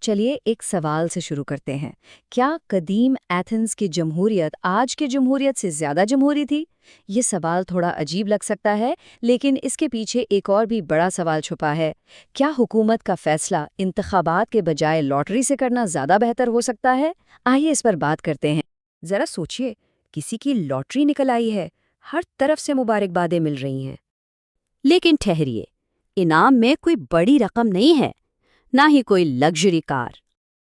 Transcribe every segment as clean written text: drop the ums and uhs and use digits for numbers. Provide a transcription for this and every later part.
چلیے ایک سوال سے شروع کرتے ہیں۔ کیا قدیم ایتھنز کی جمہوریت آج کی جمہوریت سے زیادہ جمہوری تھی؟ یہ سوال تھوڑا عجیب لگ سکتا ہے، لیکن اس کے پیچھے ایک اور بھی بڑا سوال چھپا ہے۔ کیا حکومت کا فیصلہ انتخابات کے بجائے لاٹری سے کرنا زیادہ بہتر ہو سکتا ہے؟ آئیے اس پر بات کرتے ہیں۔ ذرا سوچئے، کسی کی لاٹری نکل آئی ہے، ہر طرف سے مبارکبادیں مل رہی ہیں۔ لیکن ٹھہریے، انعام میں کوئی بڑی رقم نہیں ہے، نہ ہی کوئی لگژری کار۔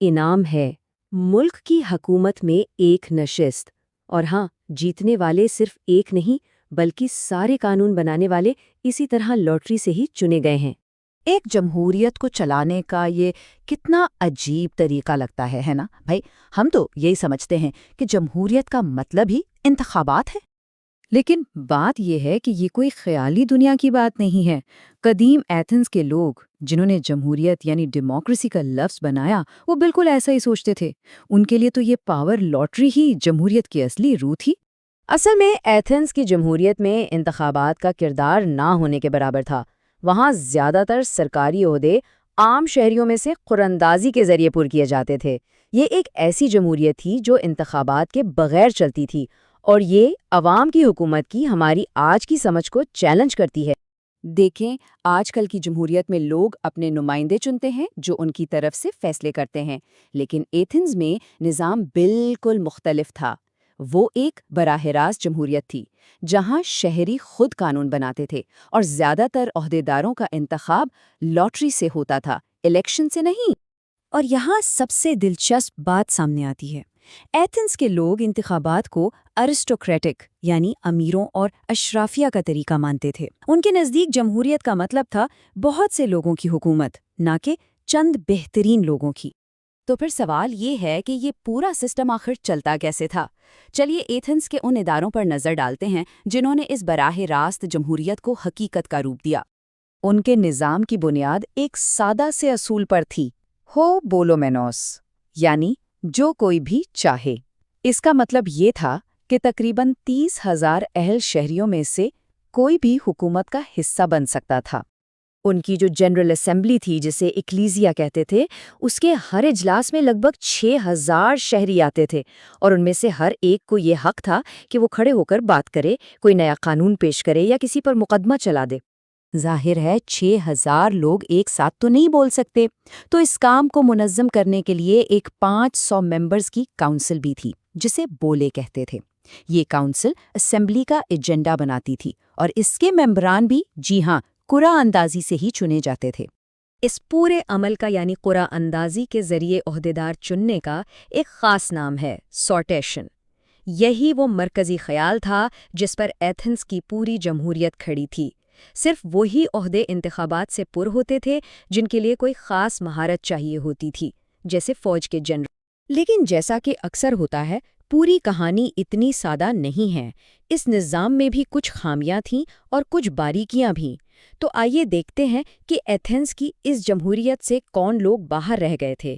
انعام ہے ملک کی حکومت میں ایک نشست، اور ہاں، جیتنے والے صرف ایک نہیں بلکہ سارے قانون بنانے والے اسی طرح لاٹری سے ہی چنے گئے ہیں۔ ایک جمہوریت کو چلانے کا یہ کتنا عجیب طریقہ لگتا ہے نا بھائی؟ ہم تو یہی سمجھتے ہیں کہ جمہوریت کا مطلب ہی انتخابات ہے۔ لیکن بات یہ ہے کہ یہ کوئی خیالی دنیا کی بات نہیں ہے۔ قدیم ایتھنز کے لوگ جنہوں نے جمہوریت یعنی ڈیموکریسی کا لفظ بنایا، وہ بالکل ایسا ہی سوچتے تھے۔ ان کے لیے تو یہ پاور لاٹری ہی جمہوریت کی اصلی روح تھی۔ اصل میں ایتھنز کی جمہوریت میں انتخابات کا کردار نہ ہونے کے برابر تھا۔ وہاں زیادہ تر سرکاری عہدے عام شہریوں میں سے قراندازی کے ذریعے پر کیے جاتے تھے۔ یہ ایک ایسی جمہوریت تھی جو انتخابات کے بغیر چلتی تھی، اور یہ عوام کی حکومت کی ہماری آج کی سمجھ کو چیلنج کرتی ہے۔ دیکھیں، آج کل کی جمہوریت میں لوگ اپنے نمائندے چنتے ہیں جو ان کی طرف سے فیصلے کرتے ہیں، لیکن ایتھنز میں نظام بالکل مختلف تھا۔ وہ ایک براہ راست جمہوریت تھی جہاں شہری خود قانون بناتے تھے، اور زیادہ تر عہدیداروں کا انتخاب لاٹری سے ہوتا تھا، الیکشن سے نہیں۔ اور یہاں سب سے دلچسپ بات سامنے آتی ہے۔ ایتھنز کے لوگ انتخابات کو ارسٹوکریٹک یعنی امیروں اور اشرافیہ کا طریقہ مانتے تھے۔ ان کے نزدیک جمہوریت کا مطلب تھا بہت سے لوگوں کی حکومت، نہ کہ چند بہترین لوگوں کی۔ تو پھر سوال یہ ہے کہ یہ پورا سسٹم آخر چلتا کیسے تھا؟ چلیے ایتھنز کے ان اداروں پر نظر ڈالتے ہیں جنہوں نے اس براہ راست جمہوریت کو حقیقت کا روپ دیا۔ ان کے نظام کی بنیاد ایک سادہ سے اصول پر تھی، ہو بولومینوس، یعنی جو کوئی بھی چاہے۔ اس کا مطلب یہ تھا کہ تقریباً 30,000 اہل شہریوں میں سے کوئی بھی حکومت کا حصہ بن سکتا تھا۔ ان کی جو جنرل اسمبلی تھی، جسے ایکلیزیا کہتے تھے، اس کے ہر اجلاس میں لگ بھگ 6,000 شہری آتے تھے، اور ان میں سے ہر ایک کو یہ حق تھا کہ وہ کھڑے ہو کر بات کرے، کوئی نیا قانون پیش کرے یا کسی پر مقدمہ چلا دے۔ ظاہر ہے 6,000 لوگ ایک ساتھ تو نہیں بول سکتے، تو اس کام کو منظم کرنے کے لیے ایک 500 ممبرز کی کاؤنسل بھی تھی، جسے بولے کہتے تھے۔ یہ کاؤنسل اسمبلی کا ایجنڈا بناتی تھی، اور اس کے ممبران بھی جی ہاں قرعہ اندازی سے ہی چنے جاتے تھے۔ اس پورے عمل کا یعنی قرعہ اندازی کے ذریعے عہدیدار چننے کا ایک خاص نام ہے سارٹیشن۔ یہی وہ مرکزی خیال تھا جس پر ایتھنز کی پوری جمہوریت کھڑی تھی۔ صرف وہی عہدے انتخابات سے پر ہوتے تھے جن کے لیے کوئی خاص مہارت چاہیے ہوتی تھی، جیسے فوج کے جنرل۔ لیکن جیسا کہ اکثر ہوتا ہے، پوری کہانی اتنی سادہ نہیں ہے۔ اس نظام میں بھی کچھ خامیاں تھیں اور کچھ باریکیاں بھی۔ تو آئیے دیکھتے ہیں کہ ایتھنز کی اس جمہوریت سے کون لوگ باہر رہ گئے تھے۔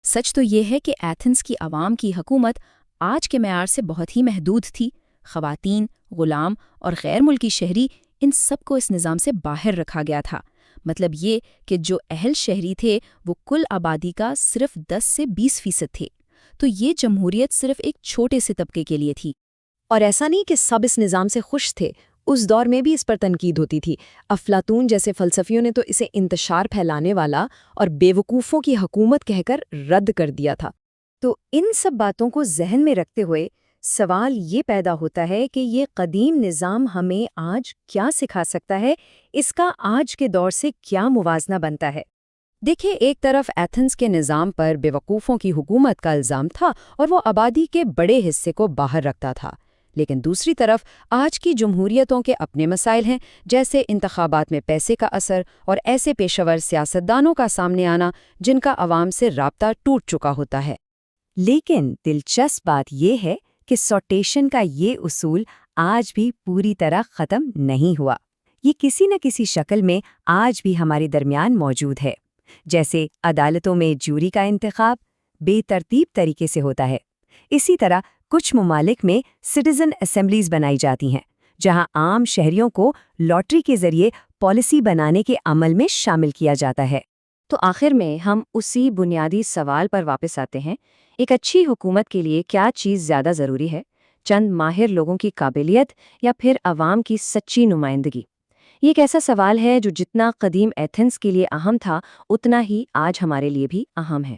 سچ تو یہ ہے کہ ایتھنز کی عوام کی حکومت آج کے معیار سے بہت ہی محدود تھی۔ خواتین، غلام اور غیر ملکی شہری، ان سب کو اس نظام سے باہر رکھا گیا تھا۔ مطلب یہ کہ جو اہل شہری تھے وہ کل آبادی کا صرف 10 سے 20% تھے۔ تو یہ جمہوریت صرف ایک چھوٹے سے طبقے کے لیے تھی۔ اور ایسا نہیں کہ سب اس نظام سے خوش تھے، اس دور میں بھی اس پر تنقید ہوتی تھی۔ افلاطون جیسے فلسفیوں نے تو اسے انتشار پھیلانے والا اور بے وقوفوں کی حکومت کہہ کر رد کر دیا تھا۔ تو ان سب باتوں کو ذہن میں رکھتے ہوئے سوال یہ پیدا ہوتا ہے کہ یہ قدیم نظام ہمیں آج کیا سکھا سکتا ہے، اس کا آج کے دور سے کیا موازنہ بنتا ہے؟ دیکھیں، ایک طرف ایتھنز کے نظام پر بے وقوفوں کی حکومت کا الزام تھا اور وہ آبادی کے بڑے حصے کو باہر رکھتا تھا، لیکن دوسری طرف آج کی جمہوریتوں کے اپنے مسائل ہیں، جیسے انتخابات میں پیسے کا اثر اور ایسے پیشہ ور سیاستدانوں کا سامنے آنا جن کا عوام سے رابطہ ٹوٹ چکا ہوتا ہے۔ لیکن دلچسپ بات یہ ہے کہ سارٹیشن کا یہ اصول آج بھی پوری طرح ختم نہیں ہوا۔ یہ کسی نہ کسی شکل میں آج بھی ہمارے درمیان موجود ہے۔ جیسے عدالتوں میں جوری کا انتخاب بے ترتیب طریقے سے ہوتا ہے، اسی طرح کچھ ممالک میں سٹیزن اسمبلیز بنائی جاتی ہیں، جہاں عام شہریوں کو لاٹری کے ذریعے پالیسی بنانے کے عمل میں شامل کیا جاتا ہے۔ تو آخر میں ہم اسی بنیادی سوال پر واپس آتے ہیں، ایک اچھی حکومت کے لیے کیا چیز زیادہ ضروری ہے؟ چند ماہر لوگوں کی قابلیت یا پھر عوام کی سچی نمائندگی؟ یہ ایک ایسا سوال ہے جو جتنا قدیم ایتھنز کے لیے اہم تھا اتنا ہی آج ہمارے لیے بھی اہم ہے۔